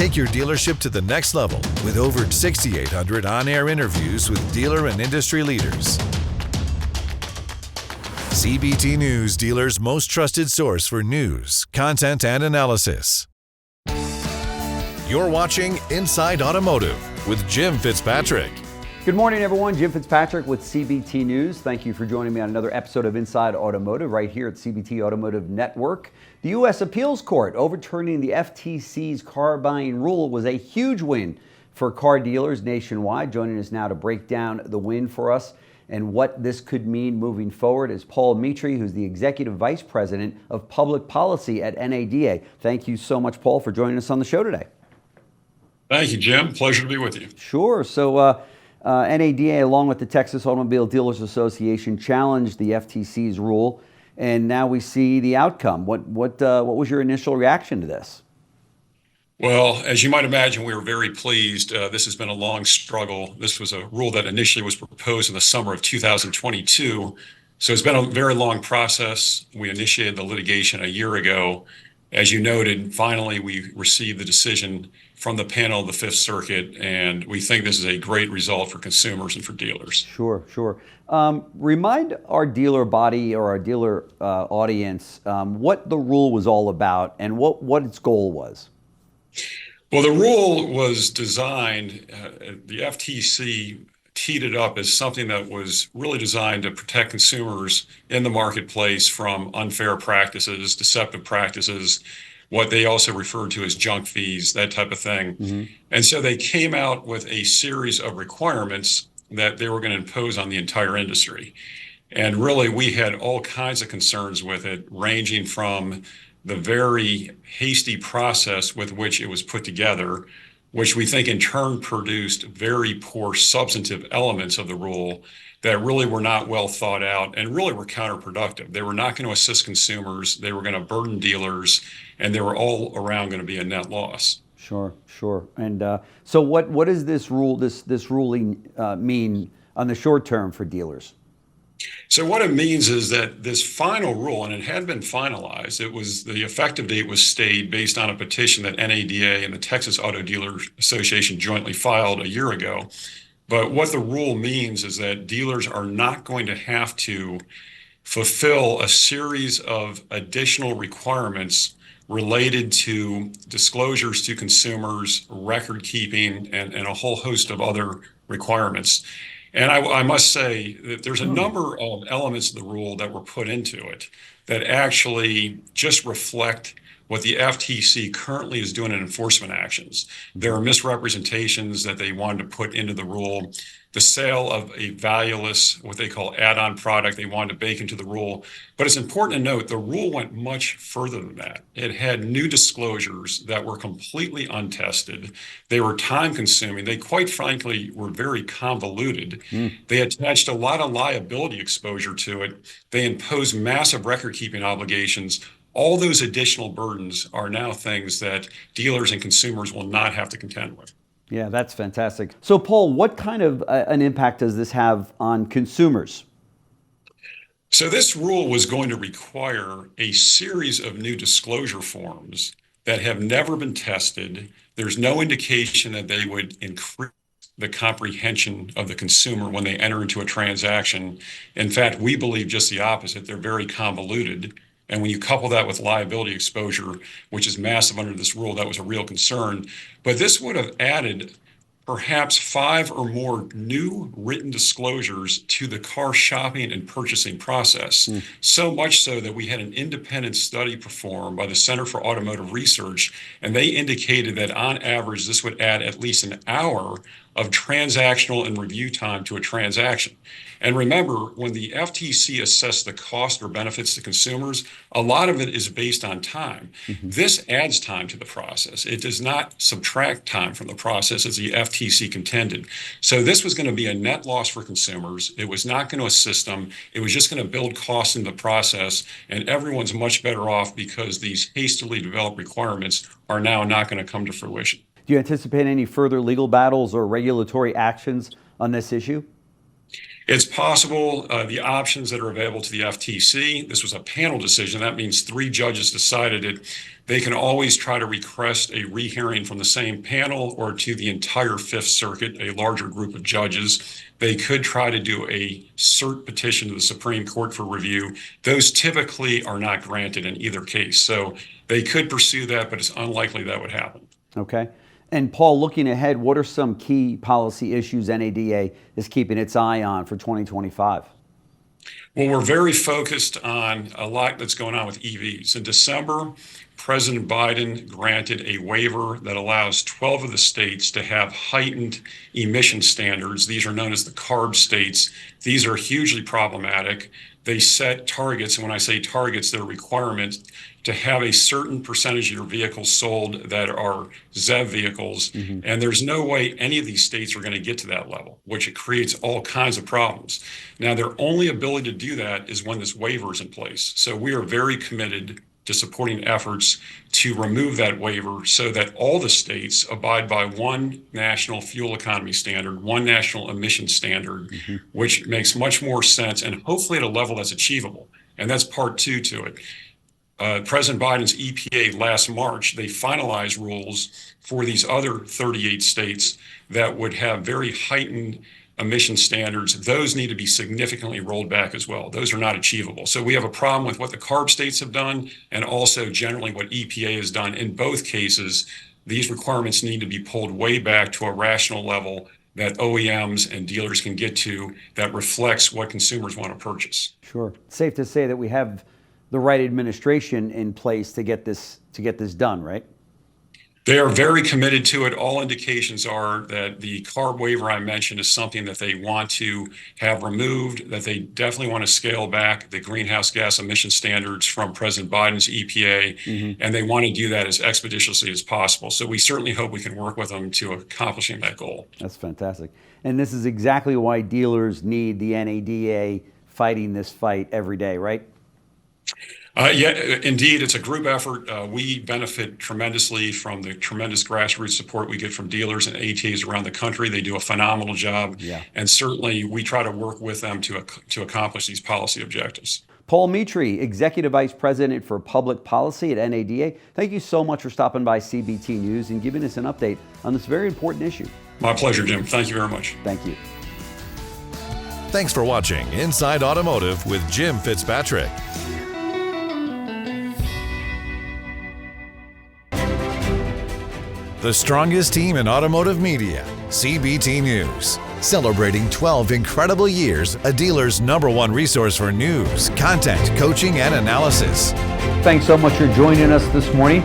Take your dealership to the next level with over 6,800 on-air interviews with dealer and industry leaders. CBT News, dealers' most trusted source for news, content, and analysis. You're watching Inside Automotive with Jim Fitzpatrick. Good morning, everyone. Jim Fitzpatrick with CBT News. Thank you for joining me on another episode of Inside Automotive right here at CBT Automotive Network. The U.S. Appeals Court overturning the FTC's car buying rule was a huge win for car dealers nationwide. Joining us now to break down the win for us and what this could mean moving forward is Paul Metrey, who's the Executive Vice President of Public Policy at NADA. Thank you so much, Paul, for joining us on the show today. Thank you, Jim. Pleasure to be with you. Sure. So, NADA, along with the Texas Automobile Dealers Association, challenged the FTC's rule, and now we see the outcome. What was your initial reaction to this? Well, as you might imagine, we were very pleased. This has been a long struggle. This was a rule that initially was proposed in the summer of 2022, so it's been a very long process. We initiated the litigation a year ago. As you noted, finally, we received the decision from the panel of the Fifth Circuit, and we think this is a great result for consumers and for dealers. Sure. Remind our dealer body or our dealer audience what the rule was all about and what its goal was. Well, the rule was designed, the FTC teed it up as something that was really designed to protect consumers in the marketplace from unfair practices, deceptive practices, what they also referred to as junk fees, that type of thing. Mm-hmm. And so they came out with a series of requirements that they were going to impose on the entire industry. And really, we had all kinds of concerns with it, ranging from the very hasty process with which it was put together, which we think in turn produced very poor substantive elements of the rule that really were not well thought out and really were counterproductive. They were not going to assist consumers, they were going to burden dealers, and they were all around going to be a net loss. Sure. And so what does this ruling mean on the short term for dealers? So what it means is that this final rule, and it had been finalized, it was the effective date was stayed based on a petition that NADA and the Texas Auto Dealers Association jointly filed a year ago. But what the rule means is that dealers are not going to have to fulfill a series of additional requirements related to disclosures to consumers, record keeping, and a whole host of other requirements. And I must say that there's a number of elements of the rule that were put into it that actually just reflect what the FTC currently is doing in enforcement actions. There are misrepresentations that they wanted to put into the rule. The sale of a valueless, what they call add-on product, they wanted to bake into the rule. But it's important to note the rule went much further than that. It had new disclosures that were completely untested. They were time-consuming. They quite frankly were very convoluted. They attached a lot of liability exposure to it. They imposed massive record-keeping obligations. All those additional burdens are now things that dealers and consumers will not have to contend with. Yeah, that's fantastic. So, Paul, what kind of an impact does this have on consumers? So this rule was going to require a series of new disclosure forms that have never been tested. There's no indication that they would increase the comprehension of the consumer when they enter into a transaction. In fact, we believe just the opposite. They're very convoluted. And when you couple that with liability exposure, which is massive under this rule, that was a real concern. But this would have added perhaps 5 or more new written disclosures to the car shopping and purchasing process. So much so that we had an independent study performed by the Center for Automotive Research, and they indicated that on average, this would add at least an hour of transactional and review time to a transaction. And remember, when the FTC assessed the cost or benefits to consumers, a lot of it is based on time. This adds time to the process. It does not subtract time from the process, as the FTC contended. So this was going to be a net loss for consumers. It was not going to assist them. It was just going to build costs in the process, and everyone's much better off because these hastily developed requirements are now not going to come to fruition. Do you anticipate any further legal battles or regulatory actions on this issue? It's possible. The options that are available to the FTC, this was a panel decision. That means 3 judges decided it. they can always try to request a rehearing from the same panel or to the entire Fifth Circuit, a larger group of judges. They could try to do a cert petition to the Supreme Court for review. Those typically are not granted in either case. So they could pursue that, but it's unlikely that would happen. Okay. And Paul, looking ahead, what are some key policy issues NADA is keeping its eye on for 2025? Well, we're very focused on a lot that's going on with EVs. In December, President Biden granted a waiver that allows 12 of the states to have heightened emission standards. These are known as the CARB states. These are hugely problematic. They set targets, and when I say targets, they're requirements to have a certain percentage of your vehicles sold that are ZEV vehicles. And there's no way any of these states are going to get to that level, which it creates all kinds of problems. Now, their only ability to do that is when this waiver is in place. So we are very committed to supporting efforts to remove that waiver so that all the states abide by one national fuel economy standard, one national emission standard, which makes much more sense and hopefully at a level that's achievable. And that's part two to it. President Biden's EPA last March, they finalized rules for these other 38 states that would have very heightened emission standards. Those need to be significantly rolled back as well. Those are not achievable. So we have a problem with what the CARB states have done and also generally what EPA has done. In both cases, these requirements need to be pulled way back to a rational level that OEMs and dealers can get to that reflects what consumers want to purchase. Sure. It's safe to say that we have the right administration in place to get this done, right? They are very committed to it. All indications are that the CARB waiver I mentioned is something that they want to have removed, that they definitely want to scale back the greenhouse gas emission standards from President Biden's EPA, and they want to do that as expeditiously as possible. So we certainly hope we can work with them to accomplishing that goal. That's fantastic. And this is exactly why dealers need the NADA fighting this fight every day, right? Yeah, indeed, it's a group effort. We benefit tremendously from the tremendous grassroots support we get from dealers and ATAs around the country. They do a phenomenal job, and certainly we try to work with them to accomplish these policy objectives. Paul Metrey, Executive Vice President for Public Policy at NADA, thank you so much for stopping by CBT News and giving us an update on this very important issue. My pleasure, Jim. Thank you very much. Thank you. Thanks for watching Inside Automotive with Jim Fitzpatrick. The strongest team in automotive media, CBT News. Celebrating 12 incredible years, a dealer's #1 resource for news, content, coaching, and analysis. Thanks so much for joining us this morning.